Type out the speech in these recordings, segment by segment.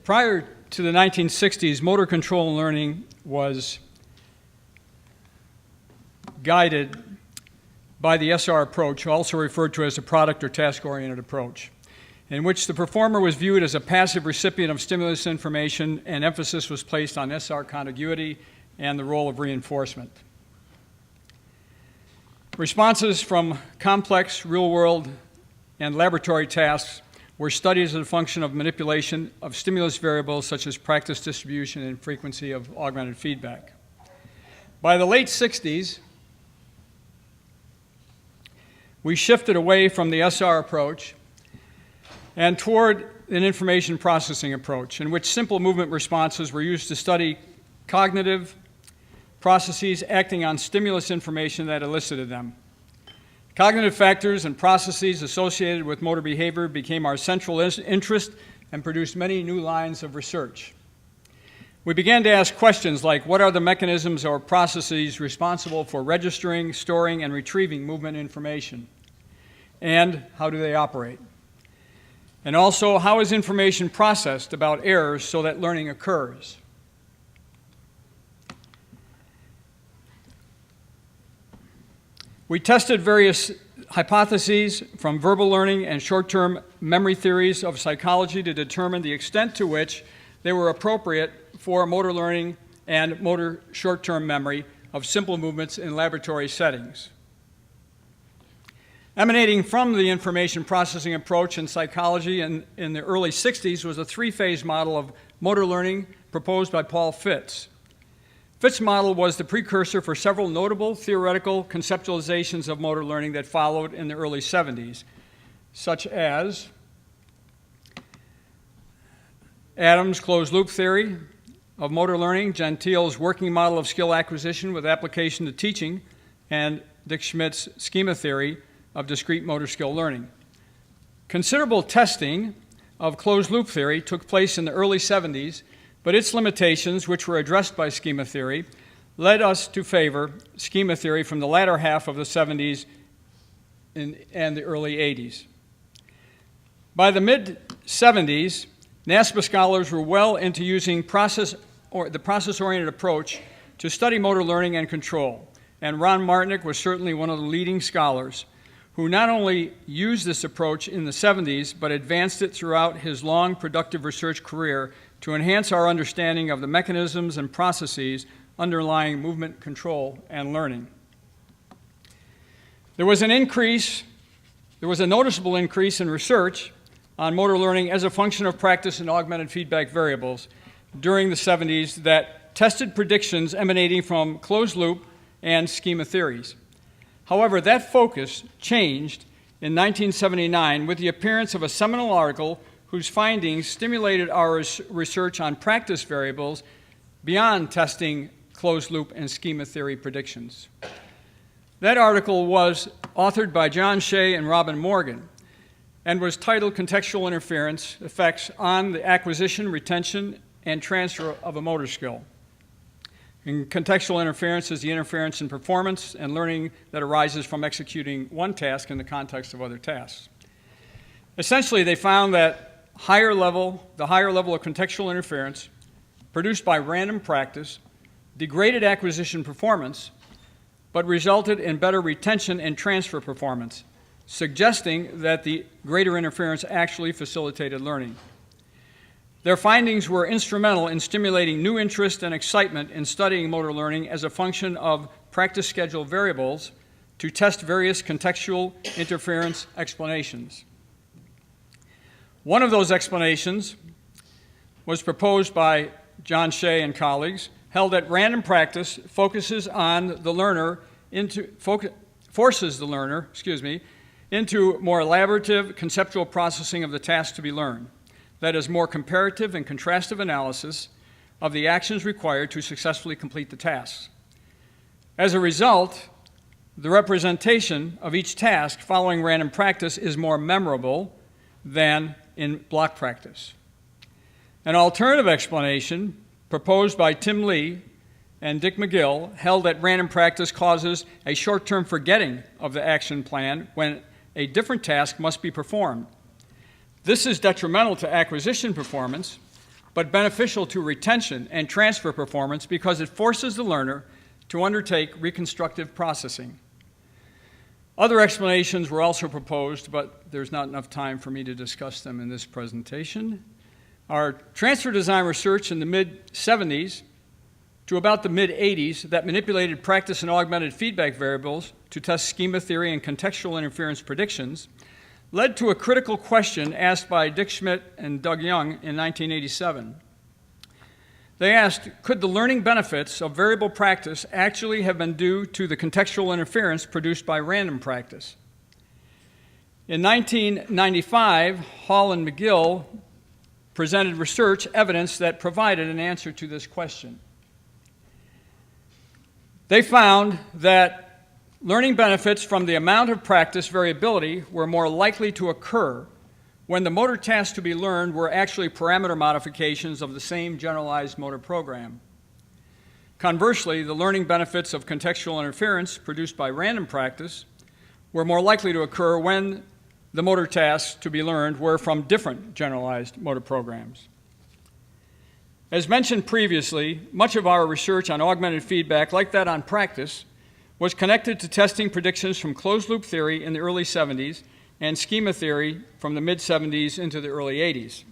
Prior to the 1960s, motor control learning was guided by the SR approach, also referred to as a product or task-oriented approach, in which the performer was viewed as a passive recipient of stimulus information and emphasis was placed on SR contiguity and the role of reinforcement. Responses from complex, real-world, and laboratory tasks were studied as a function of manipulation of stimulus variables such as practice distribution and frequency of augmented feedback. By the late 60s, we shifted away from the SR approach and toward an information processing approach in which simple movement responses were used to study cognitive processes acting on stimulus information that elicited them. Cognitive factors and processes associated with motor behavior became our central interest and produced many new lines of research. We began to ask questions like, what are the mechanisms or processes responsible for registering, storing, and retrieving movement information? And how do they operate? And also, how is information processed about errors so that learning occurs? We tested various hypotheses from verbal learning and short-term memory theories of psychology to determine the extent to which they were appropriate for motor learning and motor short-term memory of simple movements in laboratory settings. Emanating from the information processing approach in psychology in the early 60s was a three-phase model of motor learning proposed by Paul Fitts. Fitts' model was the precursor for several notable theoretical conceptualizations of motor learning that followed in the early 70s, such as Adams' closed-loop theory of motor learning, Gentile's working model of skill acquisition with application to teaching, and Dick Schmidt's schema theory of discrete motor skill learning. Considerable testing of closed-loop theory took place in the early 70s, but its limitations, which were addressed by schema theory, led us to favor schema theory from the latter half of the 70s and the early 80s. By the mid-70s, NASPSPA scholars were well into using the process-oriented approach to study motor learning and control, and Ron Martinick was certainly one of the leading scholars who not only used this approach in the 70s, but advanced it throughout his long, productive research career to enhance our understanding of the mechanisms and processes underlying movement control and learning. There was a noticeable increase in research on motor learning as a function of practice and augmented feedback variables during the 70s that tested predictions emanating from closed-loop and schema theories. However, that focus changed in 1979 with the appearance of a seminal article whose findings stimulated our research on practice variables beyond testing closed-loop and schema theory predictions. That article was authored by John Shea and Robin Morgan and was titled Contextual Interference Effects on the Acquisition, Retention, and Transfer of a Motor Skill. And contextual interference is the interference in performance and learning that arises from executing one task in the context of other tasks. Essentially, they found that the higher level of contextual interference produced by random practice degraded acquisition performance, but resulted in better retention and transfer performance, suggesting that the greater interference actually facilitated learning. Their findings were instrumental in stimulating new interest and excitement in studying motor learning as a function of practice schedule variables to test various contextual interference explanations. One of those explanations was proposed by John Shea and colleagues, held that random practice forces the learner into more elaborative conceptual processing of the task to be learned. That is, more comparative and contrastive analysis of the actions required to successfully complete the tasks. As a result, the representation of each task following random practice is more memorable than in block practice. An alternative explanation proposed by Tim Lee and Dick McGill held that random practice causes a short-term forgetting of the action plan when a different task must be performed. This is detrimental to acquisition performance, but beneficial to retention and transfer performance because it forces the learner to undertake reconstructive processing. Other explanations were also proposed, but there's not enough time for me to discuss them in this presentation. Our transfer design research in the mid-70s to about the mid-80s that manipulated practice and augmented feedback variables to test schema theory and contextual interference predictions led to a critical question asked by Dick Schmidt and Doug Young in 1987. They asked, could the learning benefits of variable practice actually have been due to the contextual interference produced by random practice? In 1995, Hall and McGill presented research evidence that provided an answer to this question. They found that learning benefits from the amount of practice variability were more likely to occur when the motor tasks to be learned were actually parameter modifications of the same generalized motor program. Conversely, the learning benefits of contextual interference produced by random practice were more likely to occur when the motor tasks to be learned were from different generalized motor programs. As mentioned previously, much of our research on augmented feedback, like that on practice, was connected to testing predictions from closed-loop theory in the early 70s and schema theory from the mid-70s into the early 80s.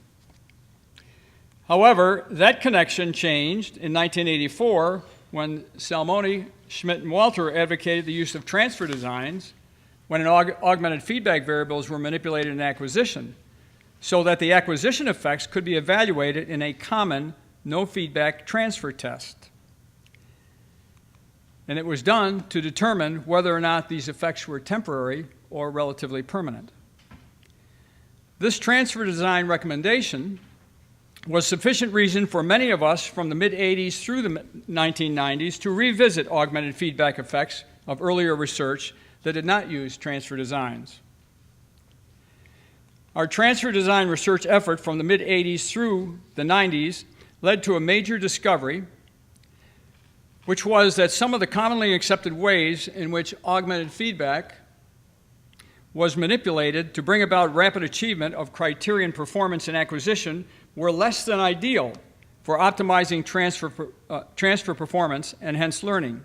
However, that connection changed in 1984 when Salmoni, Schmidt, and Walter advocated the use of transfer designs when augmented feedback variables were manipulated in acquisition, so that the acquisition effects could be evaluated in a common no-feedback transfer test. And it was done to determine whether or not these effects were temporary or relatively permanent. This transfer design recommendation was sufficient reason for many of us from the mid-80s through the 1990s to revisit augmented feedback effects of earlier research that did not use transfer designs. Our transfer design research effort from the mid-80s through the 90s led to a major discovery, which was that some of the commonly accepted ways in which augmented feedback was manipulated to bring about rapid achievement of criterion performance and acquisition were less than ideal for optimizing transfer performance and hence learning.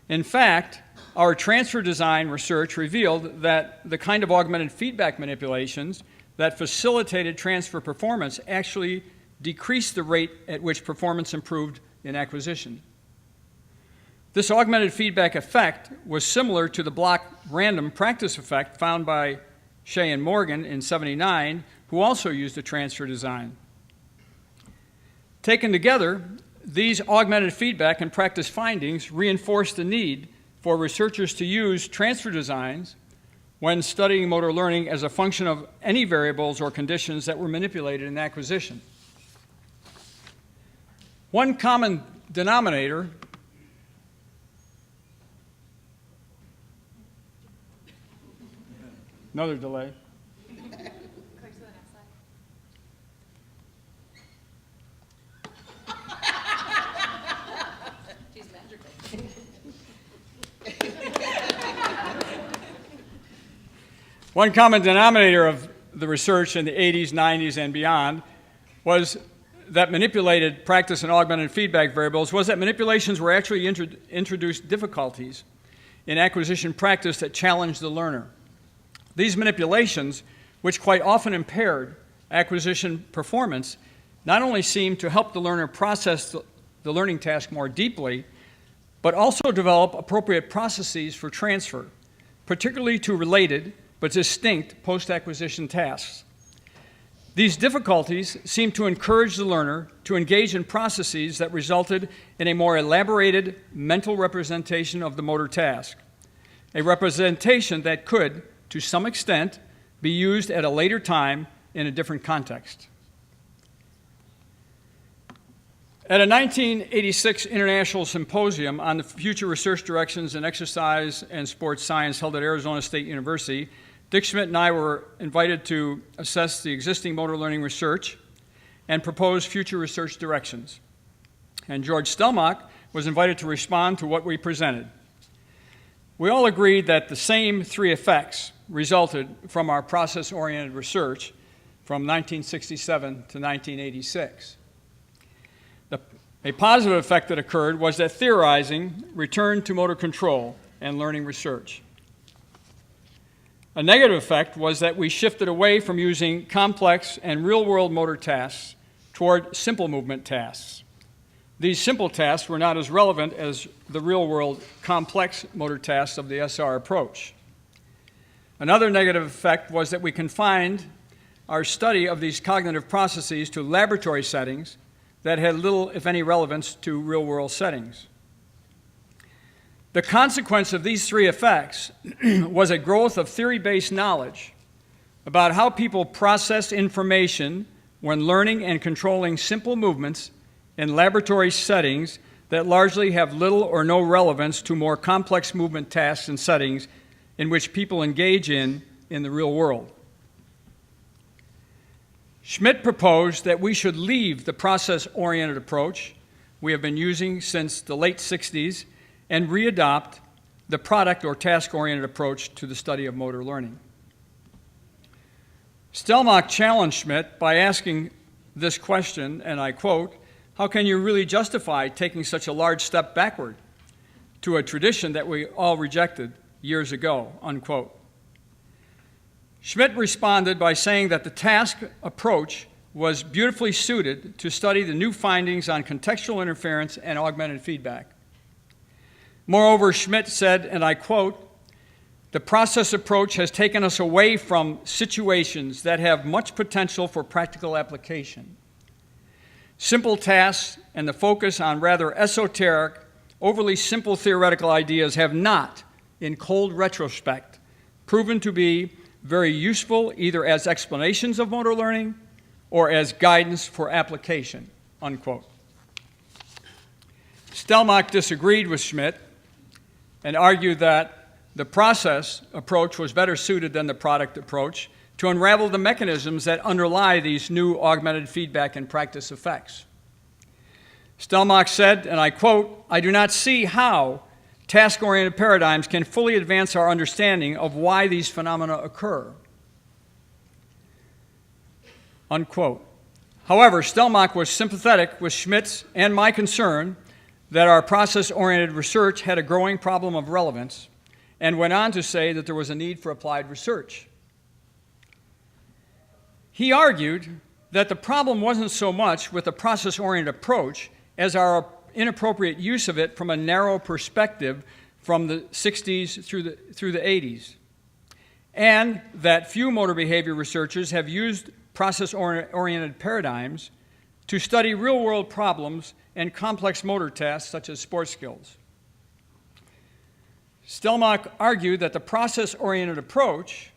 In fact, our transfer design research revealed that the kind of augmented feedback manipulations that facilitated transfer performance actually decreased the rate at which performance improved in acquisition. This augmented feedback effect was similar to the block random practice effect found by Shea and Morgan in '79, who also used a transfer design. Taken together, these augmented feedback and practice findings reinforce the need for researchers to use transfer designs when studying motor learning as a function of any variables or conditions that were manipulated in acquisition. One common denominator Another delay. She's magical. One common denominator of the research in the 80s, 90s, and beyond was that manipulated practice and augmented feedback variables was that manipulations were actually introduced difficulties in acquisition practice that challenged the learner. These manipulations, which quite often impaired acquisition performance, not only seemed to help the learner process the learning task more deeply, but also develop appropriate processes for transfer, particularly to related but distinct post-acquisition tasks. These difficulties seemed to encourage the learner to engage in processes that resulted in a more elaborated mental representation of the motor task, a representation that could, to some extent, be used at a later time in a different context. At a 1986 International Symposium on the Future Research Directions in Exercise and Sports Science held at Arizona State University, Dick Schmidt and I were invited to assess the existing motor learning research and propose future research directions. And George Stelmach was invited to respond to what we presented. We all agreed that the same three effects resulted from our process-oriented research. from 1967 to 1986. A positive effect that occurred was that theorizing returned to motor control and learning research. A negative effect was that we shifted away from using complex and real-world motor tasks toward simple movement tasks. These simple tasks were not as relevant as the real-world complex motor tasks of the SR approach. Another negative effect was that we confined our study of these cognitive processes to laboratory settings that had little, if any, relevance to real-world settings. The consequence of these three effects was a growth of theory-based knowledge about how people process information when learning and controlling simple movements in laboratory settings that largely have little or no relevance to more complex movement tasks and settings in which people engage in the real world. Schmidt proposed that we should leave the process-oriented approach we have been using since the late 60s and readopt the product or task-oriented approach to the study of motor learning. Stelmach challenged Schmidt by asking this question, and I quote, "How can you really justify taking such a large step backward to a tradition that we all rejected years ago," unquote. Schmidt responded by saying that the task approach was beautifully suited to study the new findings on contextual interference and augmented feedback. Moreover, Schmidt said, and I quote, "The process approach has taken us away from situations that have much potential for practical application. Simple tasks and the focus on rather esoteric, overly simple theoretical ideas have not, in cold retrospect, proven to be very useful either as explanations of motor learning or as guidance for application," unquote. Stelmach disagreed with Schmidt and argued that the process approach was better suited than the product approach to unravel the mechanisms that underlie these new augmented feedback and practice effects. Stelmach said, and I quote, "I do not see how task-oriented paradigms can fully advance our understanding of why these phenomena occur," unquote. However, Stelmach was sympathetic with Schmidt's and my concern that our process-oriented research had a growing problem of relevance, and went on to say that there was a need for applied research. He argued that the problem wasn't so much with the process-oriented approach as our inappropriate use of it from a narrow perspective from the 60s through the 80s, and that few motor behavior researchers have used process-oriented paradigms to study real-world problems and complex motor tasks such as sports skills. Stelmach argued that the process-oriented approach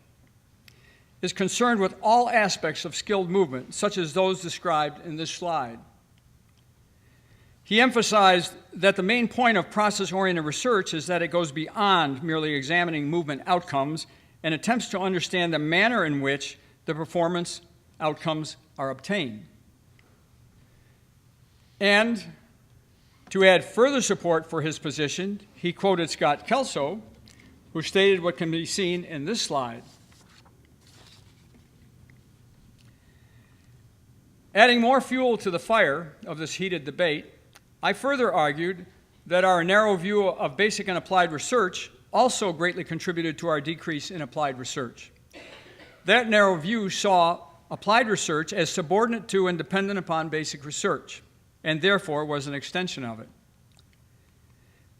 is concerned with all aspects of skilled movement, such as those described in this slide. He emphasized that the main point of process-oriented research is that it goes beyond merely examining movement outcomes and attempts to understand the manner in which the performance outcomes are obtained. And to add further support for his position, he quoted Scott Kelso, who stated what can be seen in this slide. Adding more fuel to the fire of this heated debate, I further argued that our narrow view of basic and applied research also greatly contributed to our decrease in applied research. That narrow view saw applied research as subordinate to and dependent upon basic research, and therefore was an extension of it.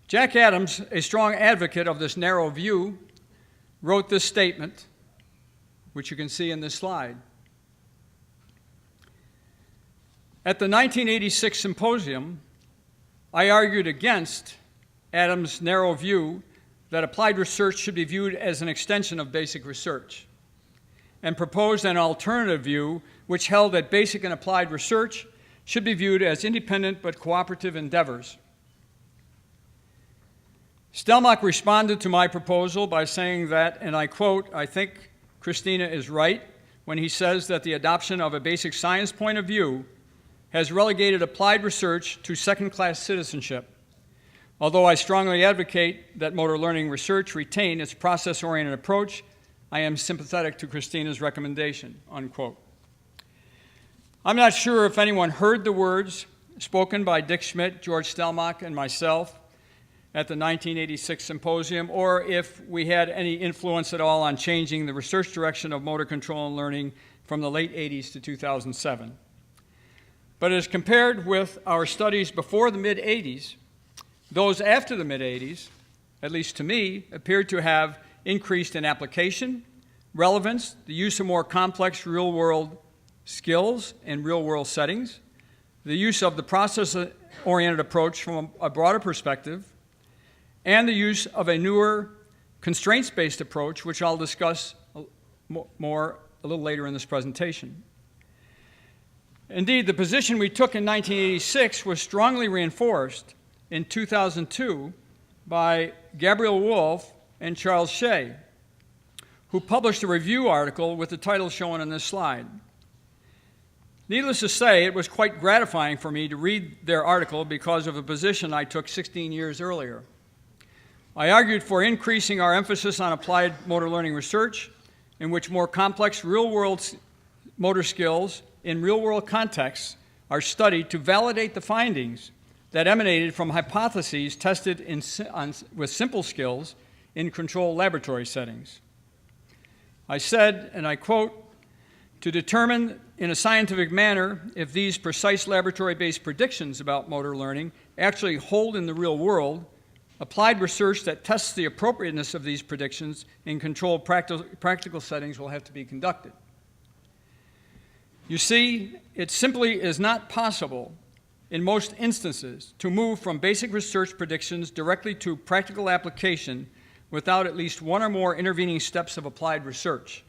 Jack Adams, a strong advocate of this narrow view, wrote this statement, which you can see in this slide. At the 1986 symposium, I argued against Adams' narrow view that applied research should be viewed as an extension of basic research, and proposed an alternative view which held that basic and applied research should be viewed as independent but cooperative endeavors. Stelmach responded to my proposal by saying that, and I quote, "I think Christina is right when he says that the adoption of a basic science point of view has relegated applied research to second-class citizenship. Although I strongly advocate that motor learning research retain its process-oriented approach, I am sympathetic to Christina's recommendation," unquote. I'm not sure if anyone heard the words spoken by Dick Schmidt, George Stelmach, and myself at the 1986 symposium, or if we had any influence at all on changing the research direction of motor control and learning from the late 80s to 2007. But as compared with our studies before the mid-80s, those after the mid-80s, at least to me, appeared to have increased in application, relevance, the use of more complex real-world skills in real-world settings, the use of the process-oriented approach from a broader perspective, and the use of a newer constraints-based approach, which I'll discuss more a little later in this presentation. Indeed, the position we took in 1986 was strongly reinforced in 2002 by Gabriel Wolf and Charles Shea, who published a review article with the title shown on this slide. Needless to say, it was quite gratifying for me to read their article because of a position I took 16 years earlier. I argued for increasing our emphasis on applied motor learning research, in which more complex real-world motor skills in real-world contexts are studied to validate the findings that emanated from hypotheses tested with simple skills in controlled laboratory settings. I said, and I quote, "To determine in a scientific manner if these precise laboratory-based predictions about motor learning actually hold in the real world, applied research that tests the appropriateness of these predictions in controlled practical settings will have to be conducted." You see, it simply is not possible in most instances to move from basic research predictions directly to practical application without at least one or more intervening steps of applied research.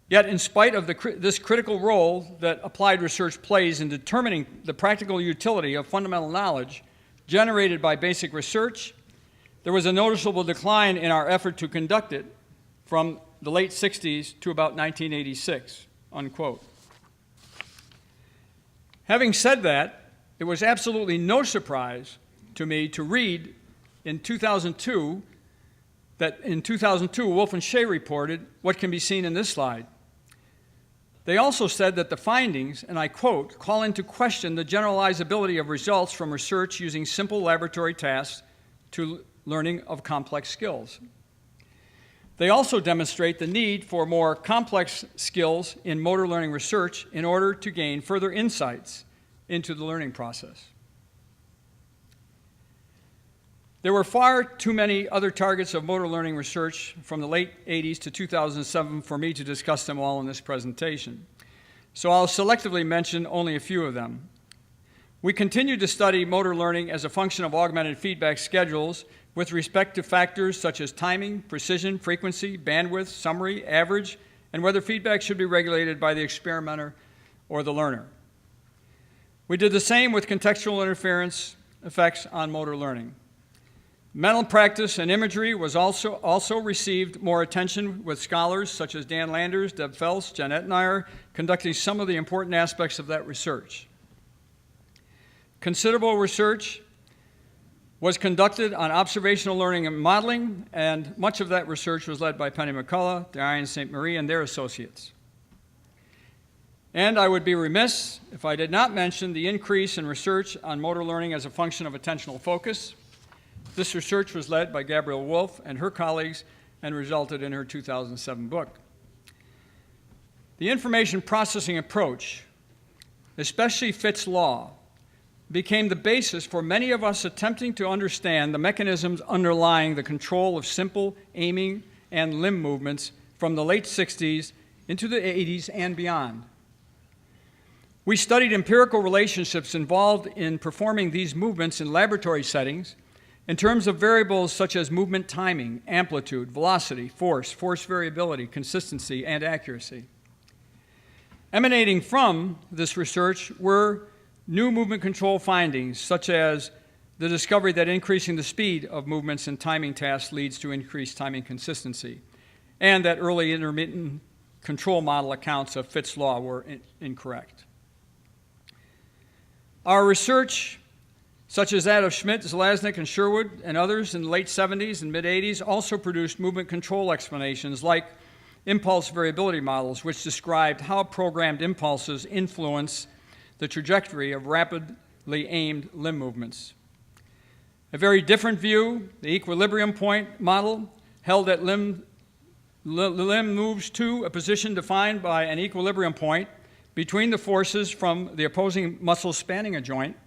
Yet, in spite of this critical role that applied research plays in determining the practical utility of fundamental knowledge generated by basic research, there was a noticeable decline in our effort to conduct it from the late 60s to about 1986, unquote. Having said that, it was absolutely no surprise to me to read in 2002 that in 2002, Wolf and Shea reported what can be seen in this slide. They also said that the findings, and I quote, "call into question the generalizability of results from research using simple laboratory tasks to learning of complex skills." They also demonstrate the need for more complex skills in motor learning research in order to gain further insights into the learning process. There were far too many other targets of motor learning research from the late 80s to 2007 for me to discuss them all in this presentation. So I'll selectively mention only a few of them. We continue to study motor learning as a function of augmented feedback schedules with respect to factors such as timing, precision, frequency, bandwidth, summary, average, and whether feedback should be regulated by the experimenter or the learner. We did the same with contextual interference effects on motor learning. Mental practice and imagery was also received more attention with scholars such as Dan Landers, Deb Phelps, Jen Ettenmeyer, conducting some of the important aspects of that research. Considerable research was conducted on observational learning and modeling, and much of that research was led by Penny McCullough, Diane St. Marie, and their associates. And I would be remiss if I did not mention the increase in research on motor learning as a function of attentional focus. This research was led by Gabrielle Wolf and her colleagues and resulted in her 2007 book. The information processing approach, especially Fitts' law, became the basis for many of us attempting to understand the mechanisms underlying the control of simple aiming and limb movements from the late 60s into the 80s and beyond. We studied empirical relationships involved in performing these movements in laboratory settings in terms of variables such as movement timing, amplitude, velocity, force variability, consistency, and accuracy. Emanating from this research were new movement control findings, such as the discovery that increasing the speed of movements in timing tasks leads to increased timing consistency, and that early intermittent control model accounts of Fitts' law were incorrect. Our research, such as that of Schmidt, Zelaznik, and Sherwood, and others in the late 70s and mid-80s, also produced movement control explanations like impulse variability models, which described how programmed impulses influence the trajectory of rapidly aimed limb movements. A very different view, the equilibrium point model, held that the limb moves to a position defined by an equilibrium point between the forces from the opposing muscles spanning a joint,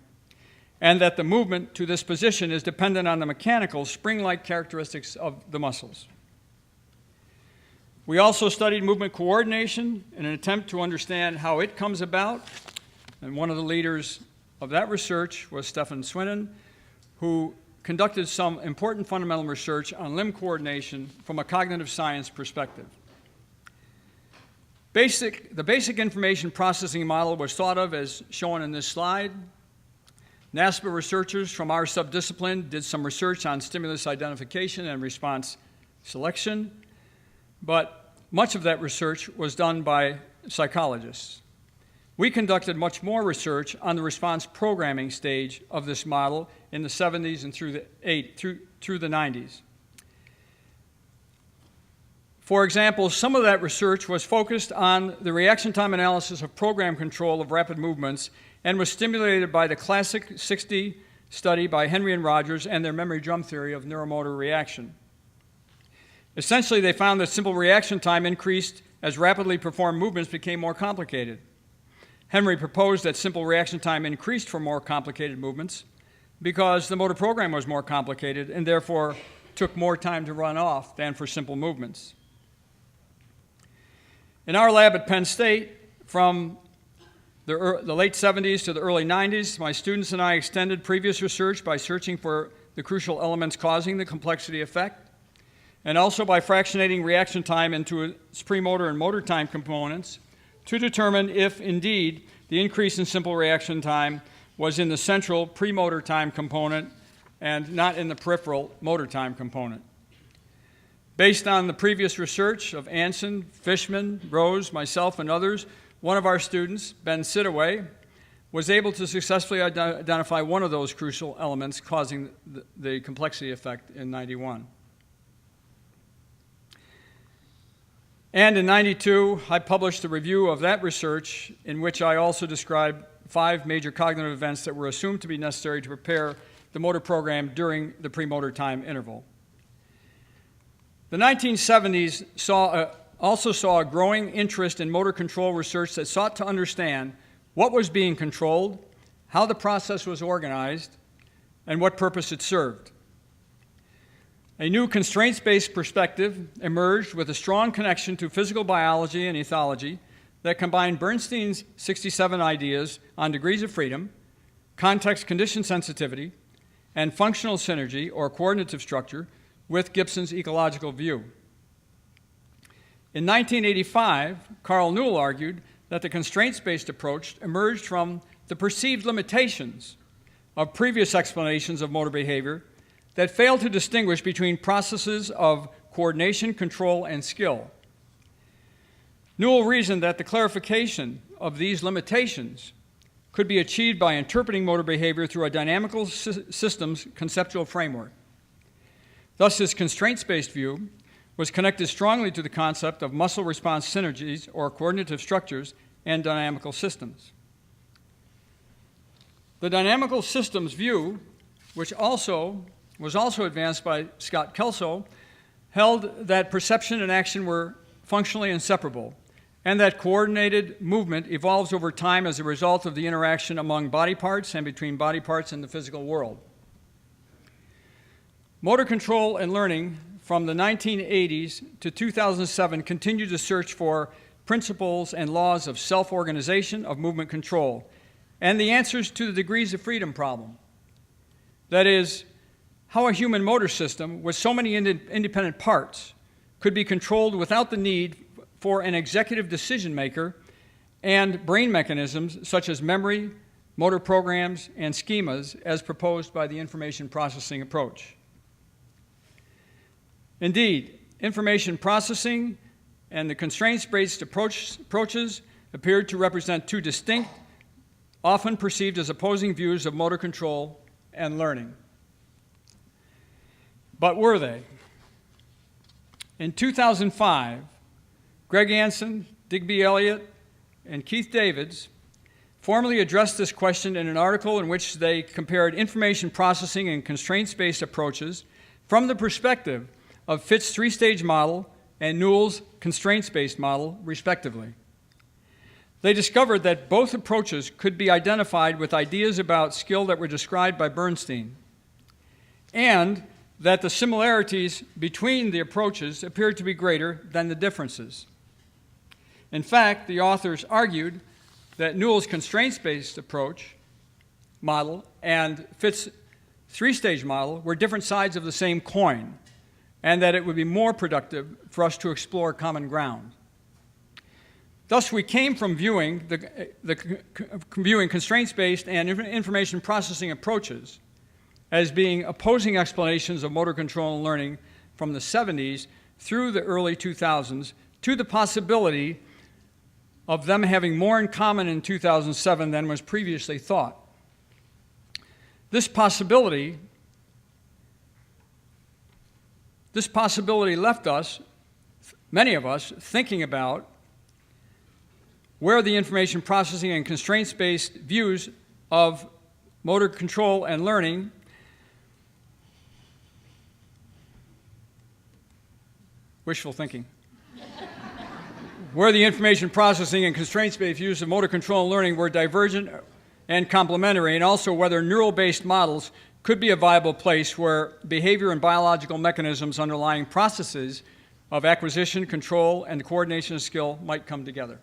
and that the movement to this position is dependent on the mechanical, spring-like characteristics of the muscles. We also studied movement coordination in an attempt to understand how it comes about, and one of the leaders of that research was Stefan Swinnen, who conducted some important fundamental research on limb coordination from a cognitive science perspective. The basic information processing model was thought of as shown in this slide. NASPSPA researchers from our subdiscipline did some research on stimulus identification and response selection, but much of that research was done by psychologists. We conducted much more research on the response programming stage of this model in the 70s and through the 90s. For example, some of that research was focused on the reaction time analysis of program control of rapid movements and was stimulated by the classic 60 study by Henry and Rogers and their memory drum theory of neuromotor reaction. Essentially, they found that simple reaction time increased as rapidly performed movements became more complicated. Henry proposed that simple reaction time increased for more complicated movements because the motor program was more complicated and therefore took more time to run off than for simple movements. In our lab at Penn State, from the late 70s to the early 90s, my students and I extended previous research by searching for the crucial elements causing the complexity effect, and also by fractionating reaction time into its premotor and motor time components to determine if, indeed, the increase in simple reaction time was in the central premotor time component and not in the peripheral motor time component. Based on the previous research of Anson, Fishman, Rose, myself, and others, one of our students, Ben Sidaway, was able to successfully identify one of those crucial elements causing the complexity effect in 91. And in 92, I published a review of that research in which I also described 5 major cognitive events that were assumed to be necessary to prepare the motor program during the premotor time interval. The 1970s also saw a growing interest in motor control research that sought to understand what was being controlled, how the process was organized, and what purpose it served. A new constraints-based perspective emerged with a strong connection to physical biology and ethology that combined Bernstein's 67 ideas on degrees of freedom, context-condition sensitivity, and functional synergy, or coordinative structure, with Gibson's ecological view. In 1985, Carl Newell argued that the constraints-based approach emerged from the perceived limitations of previous explanations of motor behavior that failed to distinguish between processes of coordination, control, and skill. Newell reasoned that the clarification of these limitations could be achieved by interpreting motor behavior through a dynamical systems conceptual framework. Thus, his constraints-based view was connected strongly to the concept of muscle response synergies, or coordinative structures, and dynamical systems. The dynamical systems view, which was also advanced by Scott Kelso, held that perception and action were functionally inseparable, and that coordinated movement evolves over time as a result of the interaction among body parts and between body parts in the physical world. Motor control and learning from the 1980s to 2007 continued to search for principles and laws of self-organization of movement control and the answers to the degrees of freedom problem. That is, how a human motor system with so many independent parts could be controlled without the need for an executive decision maker and brain mechanisms such as memory, motor programs, and schemas as proposed by the information processing approach. Indeed, information processing and the constraints-based approaches appeared to represent 2 distinct, often perceived as opposing views of motor control and learning. But were they? In 2005, Greg Anson, Digby Elliott, and Keith Davids formally addressed this question in an article in which they compared information processing and constraints-based approaches from the perspective of Fitt's three-stage model and Newell's constraints-based model, respectively. They discovered that both approaches could be identified with ideas about skill that were described by Bernstein, and that the similarities between the approaches appeared to be greater than the differences. In fact, the authors argued that Newell's constraints-based approach model and Fitt's three-stage model were different sides of the same coin, and that it would be more productive for us to explore common ground. Thus, we came from viewing constraints-based and information processing approaches as being opposing explanations of motor control and learning from the 70s through the early 2000s to the possibility of them having more in common in 2007 than was previously thought. This possibility left us, many of us, thinking about where the information processing and constraints-based views of motor control and learning wishful thinking. Where the information processing and constraints-based views of motor control and learning were divergent and complementary, and also whether neural-based models could be a viable place where behavior and biological mechanisms underlying processes of acquisition, control, and coordination of skill might come together.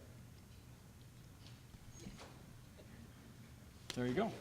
There you go.